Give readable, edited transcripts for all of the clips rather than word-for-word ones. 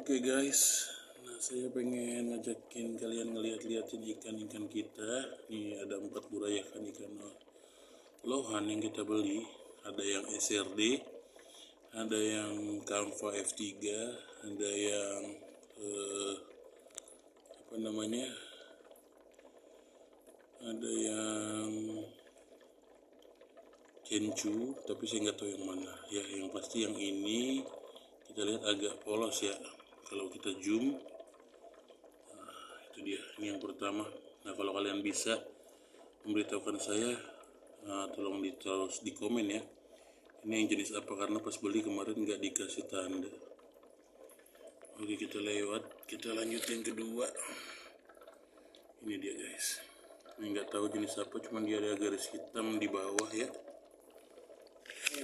Oke guys, nah saya pengen ngajakin kalian ngeliat-liatin ikan-ikan kita. Nih ada 4 burayakan ikan lohan yang kita beli. Ada yang SRD, ada yang Canva F3, ada yang ada yang Kencu, tapi saya nggak tahu yang mana. Ya, yang pasti yang ini kita lihat agak polos ya. Kalau kita zoom, itu dia. Ini yang pertama. Nah, kalau kalian bisa memberitahukan saya, tolong ditulis di komen ya. Ini yang jenis apa, karena pas beli kemarin nggak dikasih tanda. Oke, kita lewat, kita lanjut yang kedua. Ini dia guys. Ini nggak tahu jenis apa, cuman dia ada garis hitam di bawah ya.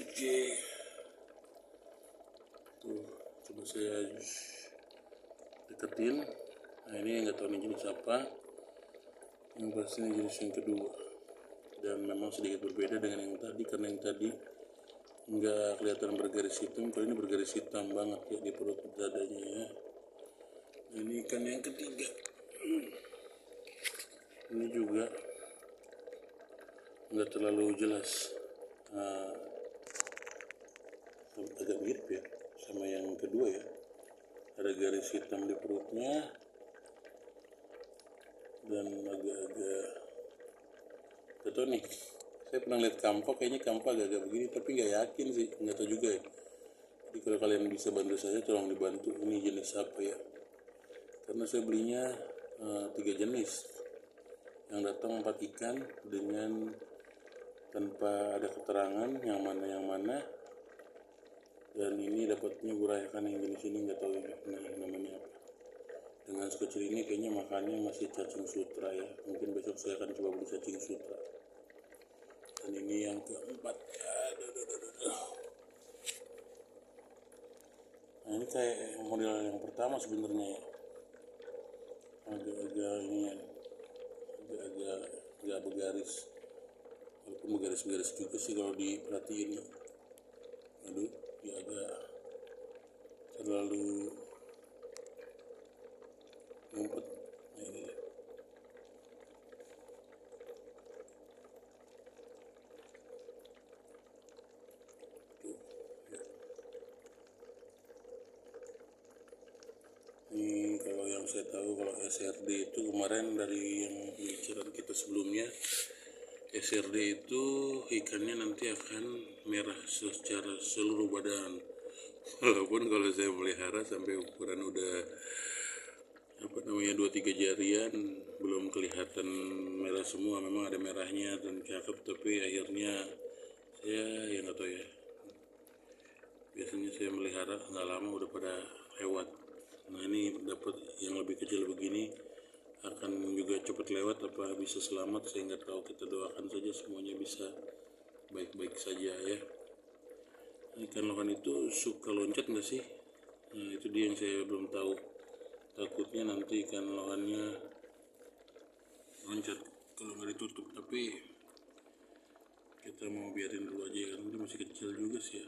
Oke, tuh coba saya deketin. Nah, ini nggak tahu ini jenis apa. Yang pasti ini jenis yang kedua, dan memang sedikit berbeda dengan yang tadi, karena yang tadi nggak kelihatan bergaris hitam, kalau ini bergaris hitam banget ya di perut dadanya ya. Nah, ini ikan yang ketiga. Ini juga nggak terlalu jelas, agak mirip ya sama yang kedua ya, ada garis hitam di perutnya dan agak-agak betul nih. Saya pernah lihat Canva, kayaknya Canva agak-agak begini, tapi nggak yakin sih, nggak tahu juga ya. Jadi kalau kalian bisa bantu saya, tolong dibantu ini jenis apa ya, karena saya belinya 3 jenis, yang datang 4 ikan dengan tanpa ada keterangan yang mana, dan ini dapatnya burayakan yang jenis ini, nggak tahu namanya apa. Dengan sekecil ini kayaknya makannya masih cacing sutra ya, mungkin besok saya akan coba beli cacing sutra. Dan ini yang keempat. Nah, ini kayak model yang pertama sebenarnya ya, agak-agak ini ya, agak-agak nggak bergaris, walaupun bergaris-garis juga sih kalau diperhatiin ya. Aduh, dia agak terlalu ngumpet. Nah, ini dia. Tuh, ya. Ini kalau yang saya tahu, kalau SRD itu kemarin dari yang pembicaraan kita sebelumnya, SRD itu ikannya nanti akan merah secara seluruh badan. Walaupun kalau saya melihara sampai ukuran udah 2-3 jarian belum kelihatan merah semua, memang ada merahnya dan cakep, tapi akhirnya saya ya nggak tahu ya, biasanya saya melihara nggak lama udah pada lewat. Nah, ini dapat yang lebih kecil begini, akan juga cepat lewat apa bisa selamat, saya nggak tahu. Kita doakan saja semuanya bisa baik-baik saja ya. Ikan lohan itu suka loncat nggak sih? Nah, itu dia yang saya belum tahu. Takutnya nanti ikan lohannya loncat kalau nggak ditutup, tapi kita mau biarin dulu aja ya, karena dia masih kecil juga sih ya.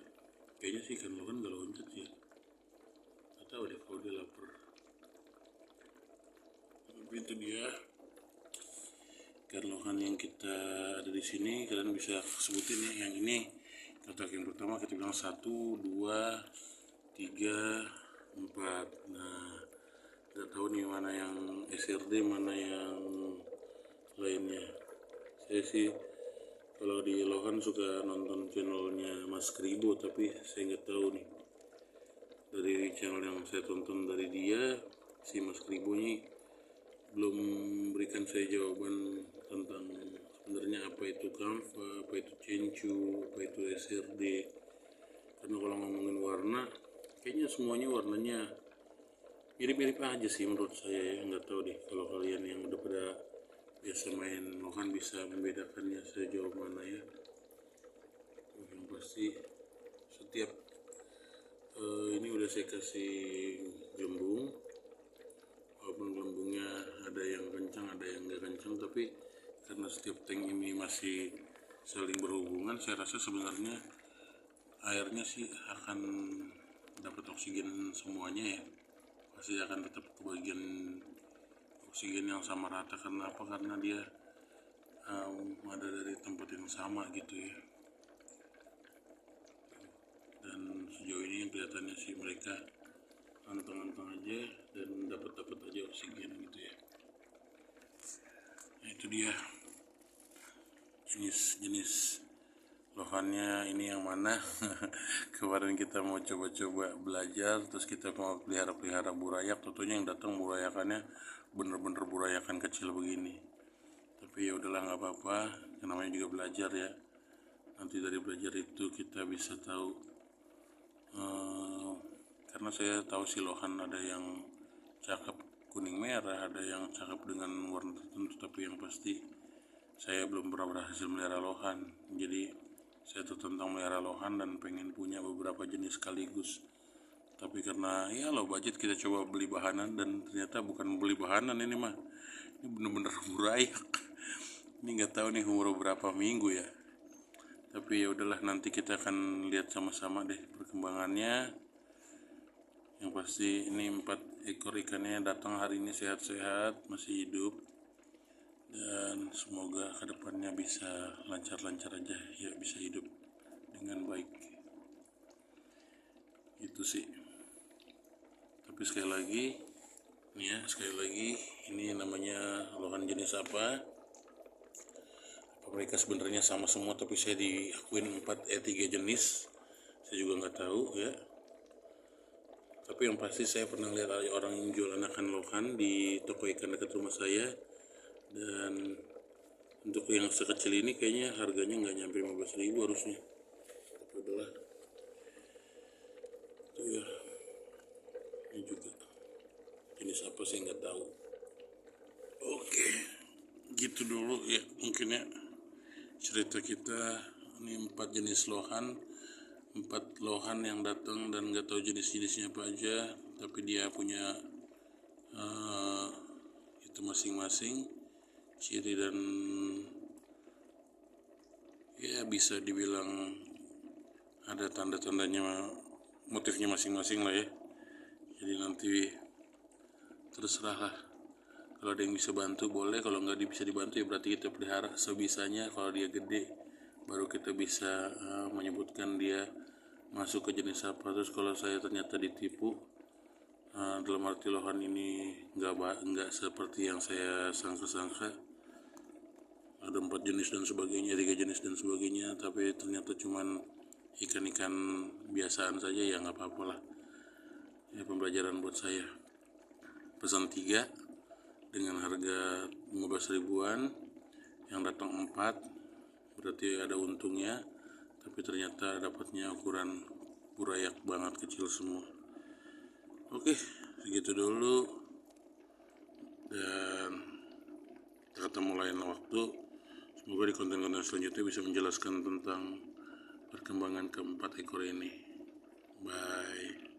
Kayaknya sih ikan lohan nggak loncat ya, nggak tahu deh kalau dia lapar. Tapi itu dia ikan lohan yang kita ada di sini. Kalian bisa sebutin ya, yang ini kotak yang pertama kita bilang 1, 2, 3, 4. Nah, nggak tahu nih mana yang SRD, mana yang lainnya. Saya sih kalau di lohan suka nonton channelnya Mas Kribo, tapi saya nggak tahu nih, dari channel yang saya tonton dari dia, si Mas Kribo ini belum berikan saya jawaban tentang sebenarnya apa itu Canva, apa itu Kencu, apa itu SRD. Karena kalau ngomongin warna, kayaknya semuanya warnanya mirip-mirip aja sih menurut saya ya. Nggak tahu deh kalau kalian yang udah pada biasa main lohan bisa membedakannya sejauh mana ya. Yang pasti setiap ini udah saya kasih gelembung, walaupun gelembungnya ada yang kencang ada yang nggak kencang, tapi karena setiap tank ini masih saling berhubungan, saya rasa sebenarnya airnya sih akan dapat oksigen semuanya ya. pasti akan tetap kebagian oksigen yang sama rata. Karena apa? Karena dia ada dari tempat yang sama gitu ya. Dan sejauh ini yang kelihatannya sih mereka anteng-anteng aja dan dapat aja oksigen gitu ya. Nah, itu dia jenis lohannya ini yang mana. Kemarin kita mau coba-coba belajar, terus kita mau pelihara burayak, tentunya yang datang burayakannya bener-bener burayakan kecil begini. Tapi ya udahlah, nggak apa-apa, namanya juga belajar ya. Nanti dari belajar itu kita bisa tahu, karena saya tahu si lohan ada yang cakep kuning merah, ada yang cakep dengan warna tertentu, tapi yang pasti saya belum pernah berhasil melihara lohan. Jadi saya tertentang melihara lohan dan pengen punya beberapa jenis sekaligus. Tapi karena ya low budget, kita coba beli bahanan, dan ternyata bukan beli bahanan ini mah. Ini bener-bener burayak. Ini nggak tahu nih umur berapa minggu ya. Tapi ya udahlah, nanti kita akan lihat sama-sama deh perkembangannya. Yang pasti ini 4 ekor ikannya datang hari ini sehat-sehat, masih hidup. Dan semoga kedepannya bisa lancar-lancar aja ya, bisa hidup dengan baik. Itu sih. Tapi sekali lagi ini namanya lohan jenis apa mereka sebenarnya sama semua, tapi saya diakuin 3 jenis. Saya juga nggak tahu ya. Tapi yang pasti saya pernah lihat ada orang yang jual anakan lohan di toko ikan dekat rumah saya. Dan untuk yang sekecil ini kayaknya harganya nggak nyampe 15.000 harusnya. Tapi udahlah, itu ya. Ini juga jenis apa saya nggak tahu. Oke, gitu dulu ya mungkin ya cerita kita. Ini 4 jenis lohan, 4 lohan yang datang dan nggak tahu jenis-jenisnya apa aja, tapi dia punya itu masing-masing ciri dan ya bisa dibilang ada tanda-tandanya, motifnya masing-masing lah ya. Jadi nanti terserah lah, kalau ada yang bisa bantu boleh, kalau nggak bisa dibantu ya berarti kita pelihara sebisanya. Kalau dia gede baru kita bisa menyebutkan dia masuk ke jenis apa. Terus kalau saya ternyata ditipu, dalam arti lohan ini nggak seperti yang saya sangka-sangka, ada 4 jenis dan sebagainya, 3 jenis dan sebagainya, tapi ternyata cuman ikan-ikan biasaan saja, ya nggak apa-apa lah ya, pembelajaran buat saya. Pesan 3 dengan harga 15 ribuan, yang datang 4 berarti ada untungnya, tapi ternyata dapatnya ukuran burayak banget, kecil semua. Oke, segitu dulu, dan kita ketemu lain waktu. Semoga di konten-konten selanjutnya bisa menjelaskan tentang perkembangan ke-4 ekor ini. Bye.